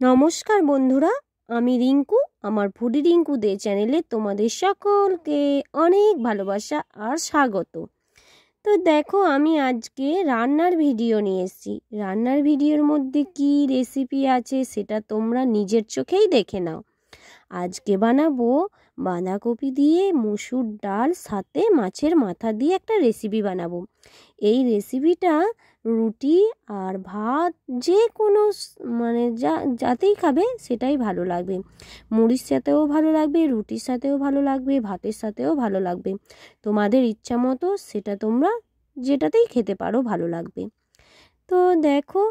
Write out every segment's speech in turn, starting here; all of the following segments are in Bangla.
নমস্কার বন্ধুরা, আমি রিঙ্কু। আমার ফুডি রিঙ্কু দে চ্যানেলে তোমাদের সকলকে অনেক ভালোবাসা আর স্বাগত। তো দেখো, আমি আজকে রান্নার ভিডিও নিয়ে এসেছি। রান্নার ভিডিওর মধ্যে কি রেসিপি আছে সেটা তোমরা নিজের চোখেই দেখে নাও। আজকে বানাবো বাঁধাকপি দিয়ে মসুর ডাল সাথে মাছের মাথা দিয়ে একটা রেসিপি বানাবো। এই রেসিপিটা রুটি আর ভাত যে কোনো যাতেই খাবে সেটাই ভালো লাগবে। মুড়ির সাথেও ভালো লাগবে, রুটির সাথেও ভালো লাগবে, ভাতের সাথেও ভালো লাগবে। তোমাদের ইচ্ছা মতো সেটা তোমরা যেটাতেই খেতে পারো, ভালো লাগবে। তো দেখো,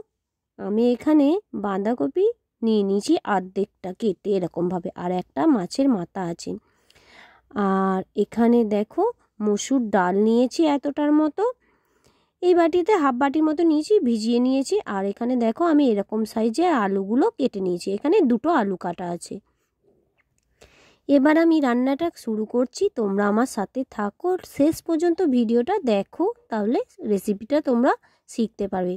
আমি এখানে বাঁধাকপি নিয়ে নিয়েছি অর্ধেকটা কেটে এরকমভাবে, আর একটা মাছের মাথা আছে। আর এখানে দেখো মসুর ডাল নিয়েছি এতটার মতো, এই বাটিতে হাফ বাটির মতো নিয়েছি, ভিজিয়ে নিয়েছি। আর এখানে দেখো আমি এরকম সাইজের আলুগুলো কেটে নিয়েছি, এখানে দুটো আলু কাটা আছে। এবার আমি রান্নাটা শুরু করছি, তোমরা আমার সাথে থাকো, শেষ পর্যন্ত ভিডিওটা দেখো, তাহলে রেসিপিটা তোমরা শিখতে পারবে।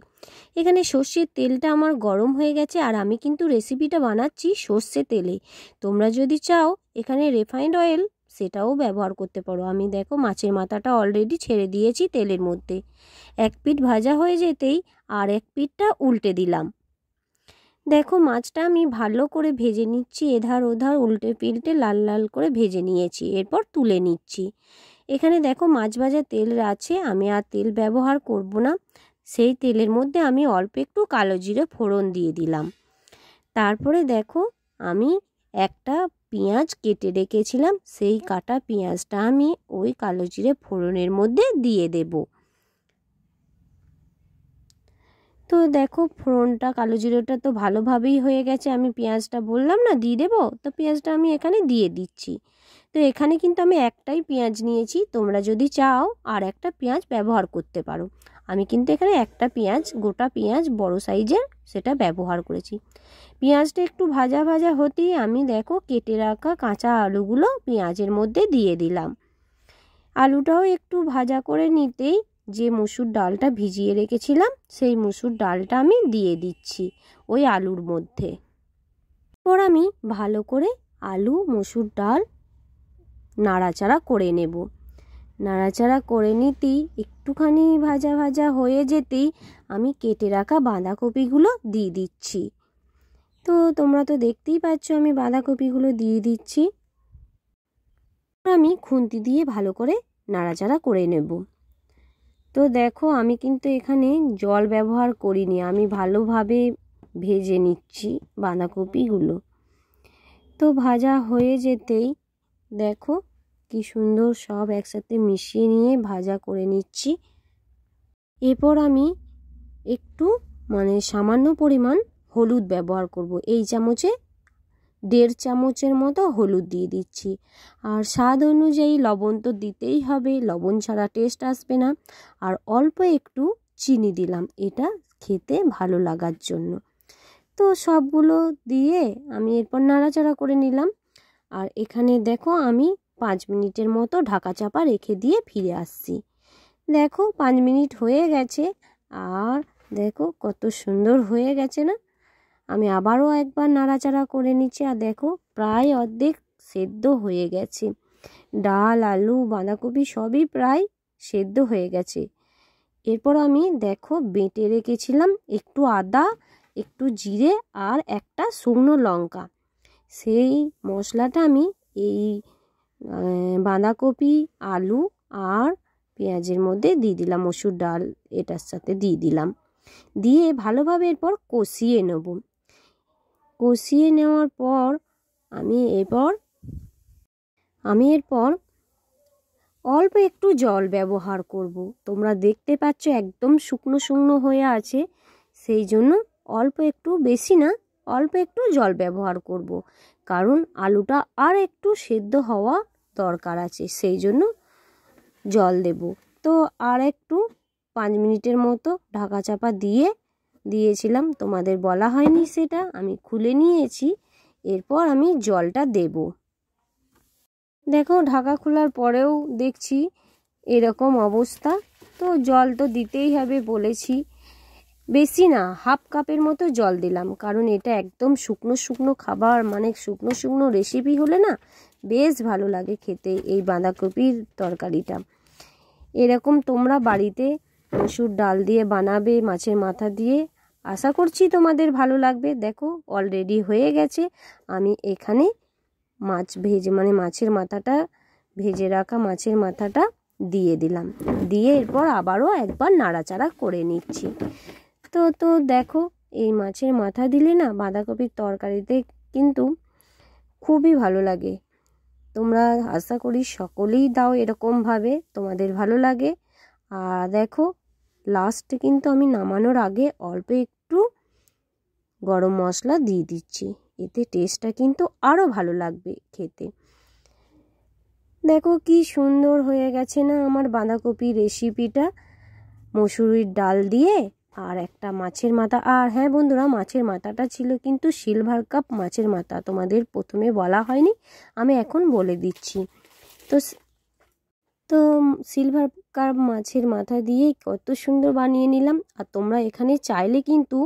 এখানে সর্ষের তেলটা আমার গরম হয়ে গেছে, আর আমি কিন্তু রেসিপিটা বানাচ্ছি সর্ষে তেলে। তোমরা যদি চাও এখানে রিফাইন্ড অয়েল সেটাও ব্যবহার করতে পারো। আমি দেখো মাছের মাথাটা অলরেডি ছেড়ে দিয়েছি তেলের মধ্যে। এক পিঠ ভাজা হয়ে যেতেই আর এক পিঠটা উল্টে দিলাম। দেখো মাছটা আমি ভালো করে ভেজে নিচ্ছি, এধার ওধার উল্টে পিল্টে লাল লাল করে ভেজে নিয়েছি। এরপর তুলে নিচ্ছি। এখানে দেখো মাছ ভাজা তেল আছে, আমি আর তেল ব্যবহার করব না। সেই তেলের মধ্যে আমি অল্প একটু কালো জিরে ফোড়ন দিয়ে দিলাম। তারপরে দেখো আমি একটা পেঁয়াজ কেটে রেখেছিলাম, সেই কাটা পেঁয়াজটা আমি ওই কালো জিরে ফোড়নের মধ্যে দিয়ে দেব। তো দেখো ফোড়নটা, কালো জিরেটা তো ভালোভাবেই হয়ে গেছে। আমি পেঁয়াজটা বললাম না দিয়ে দেবো, তো পেঁয়াজটা আমি এখানে দিয়ে দিচ্ছি। তো এখানে কিন্তু আমি একটাই পেঁয়াজ নিয়েছি, তোমরা যদি চাও আর একটা পেঁয়াজ ব্যবহার করতে পারো। আমি কিন্তু এখানে একটা পেঁয়াজ, গোটা পেঁয়াজ বড় সাইজের, সেটা ব্যবহার করেছি। পেঁয়াজটা একটু ভাজা ভাজা হতেই আমি দেখো কেটে রাখা কাঁচা আলুগুলো পেঁয়াজের মধ্যে দিয়ে দিলাম। আলুটাও একটু ভাজা করে নিতেই যে মসুর ডালটা ভিজিয়ে রেখেছিলাম সেই মসুর ডালটা আমি দিয়ে দিচ্ছি ওই আলুর মধ্যে। এরপর আমি ভালো করে আলু মসুর ডাল নাড়াচাড়া করে নেব। নাড়াচাড়া করে নিতেই একটুখানি ভাজা ভাজা হয়ে যেতেই আমি কেটে রাখা বাঁধাকপিগুলো দিয়ে দিচ্ছি। তো তোমরা তো দেখতেই পাচ্ছ আমি বাঁধাকপিগুলো দিয়ে দিচ্ছি। আমি খুন্তি দিয়ে ভালো করে নাড়াচাড়া করে নেব। তো দেখো আমি কিন্তু এখানে জল ব্যবহার করিনি, আমি ভালোভাবে ভেজে নিচ্ছি বাঁধাকপিগুলো। তো ভাজা হয়ে যেতেই দেখো কি সুন্দর সব একসাথে মিশিয়ে নিয়ে ভাজা করে নিচ্ছি। এরপর আমি একটু সামান্য পরিমাণ হলুদ ব্যবহার করব। এই চামচে 1.5 চামচের মতো হলুদ দিয়ে দিচ্ছি। আর স্বাদ অনুযায়ী লবণ তো দিতেই হবে, লবণ ছাড়া টেস্ট আসবে না। আর অল্প একটু চিনি দিলাম, এটা খেতে ভালো লাগার জন্য। তো সবগুলো দিয়ে আমি এরপর নাড়াচাড়া করে নিলাম। আর এখানে দেখো আমি 5 মিনিটের মতো ঢাকা চাপা রেখে দিয়ে ফিরে আসছি। দেখো 5 মিনিট হয়ে গেছে, আর দেখো কত সুন্দর হয়ে গেছে না। আমি আবারও একবার নাড়াচাড়া করে নিচ্ছি, আর দেখো প্রায় অর্ধেক সেদ্ধ হয়ে গেছে। ডাল, আলু, বাঁধাকপি সবই প্রায় সেদ্ধ হয়ে গেছে। এরপর আমি দেখো বেটে রেখেছিলাম একটু আদা, একটু জিরে আর একটা শুকনো লঙ্কা, সেই মশলাটা আমি এই বাঁধাকপি, আলু আর পেঁয়াজের মধ্যে দিয়ে দিলাম, মসুর ডাল এটার সাথে দিয়ে দিলাম। দিয়ে ভালোভাবে এরপর কষিয়ে নেব। কষিয়ে নেওয়ার পর আমি এরপর অল্প একটু জল ব্যবহার করব। তোমরা দেখতে পাচ্ছ একদম শুকনো শুকনো হয়ে আছে, সেই জন্য অল্প একটু, বেশি না, অল্প একটু জল ব্যবহার করব। কারণ আলুটা আর একটু সেদ্ধ হওয়া দরকার আছে, সেই জন্য জল দেব। তো আর একটু 5 মিনিটের মতো ঢাকা চাপা দিয়েছিলাম, তোমাদের বলা হয়নি সেটা, আমি খুলে নিয়েছি। এরপর আমি জলটা দেব। দেখো ঢাকা খোলার পরেও দেখছি এরকম অবস্থা, তো জল তো দিতেই হবে বলেছি। বেশি না, হাফ কাপের মতো জল দিলাম, কারণ এটা একদম শুকনো শুকনো খাবার, মানে শুকনো শুকনো রেসিপি হলে না বেশ ভালো লাগে খেতে এই বাঁধাকপির তরকারিটা। এরকম তোমরা বাড়িতে মসুর ডাল দিয়ে বানাবে, মাছের মাথা দিয়ে, আশা করছি তোমাদের ভালো লাগবে। দেখো অলরেডি হয়ে গেছে। আমি এখানে মাছ ভেজে, মানে মাছের মাথাটা ভেজে রাখা মাছের মাথাটা দিয়ে দিলাম, দিয়ে এরপর আবারও একবার নাড়াচাড়া করে নিচ্ছি। তো দেখো এই মাছের মাথা দিলে না বাঁধাকপির তরকারিতে কিন্তু খুবই ভালো লাগে। তোমরা আশা করি সকলেই দাও এরকমভাবে, তোমাদের ভালো লাগে। আর দেখো লাস্টে কিন্তু আমি নামানোর আগে অল্প একটু গরম মশলা দিয়ে দিচ্ছি, এতে টেস্টটা কিন্তু আরও ভালো লাগবে খেতে। দেখো কি সুন্দর হয়ে গেছে না আমার বাঁধাকপি রেসিপিটা, মসুরির ডাল দিয়ে আর একটা মাছের মাথা। আর হ্যাঁ বন্ধুরা, মাছের মাথাটা ছিল কিন্তু সিলভার কাপ মাছের মাথা, তোমাদের প্রথমে বলা হয়নি, আমি এখন বলে দিচ্ছি। তো তো সিলভার কাপ মাছের মাথা দিয়েই কত সুন্দর বানিয়ে নিলাম। আর তোমরা এখানে চাইলে কিন্তু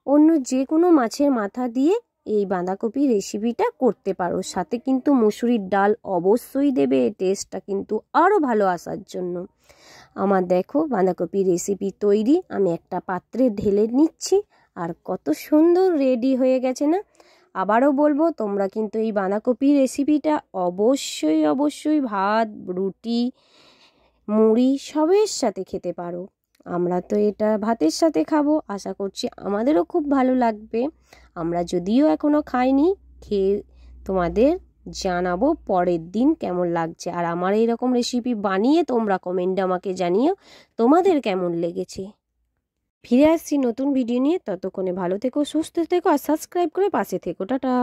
অন্য যে কোনো মাছের মাথা দিয়ে এই বাঁধাকপি রেসিপিটা করতে পারো, সাথে কিন্তু মসুরির ডাল অবশ্যই দেবে, টেস্টটা কিন্তু আরও ভালো আসার জন্য। আমার দেখো বাঁধাকপি রেসিপি তৈরি, আমি একটা পাত্রে ঢেলে নিচ্ছি, আর কত সুন্দর রেডি হয়ে গেছে না। আবারও বলবো, তোমরা কিন্তু এই বাঁধাকপি রেসিপিটা অবশ্যই অবশ্যই ভাত, রুটি, মুড়ি সবের সাথে খেতে পারো। আমরা তো এটা ভাতের সাথে খাবো, আশা করছি আমাদেরও খুব ভালো লাগবে। আমরা যদিও এখনও খাইনি, খেয়ে তোমাদের জানাবো পরের দিন কেমন লাগছে। আর আমার এইরকম রেসিপি বানিয়ে তোমরা কমেন্টে আমাকে জানিও তোমাদের কেমন লেগেছে। ফিরে আসছি নতুন ভিডিও নিয়ে, ততক্ষণে ভালো থেকো, সুস্থ থেকো, আর সাবস্ক্রাইব করে পাশে থেকো। টাটা।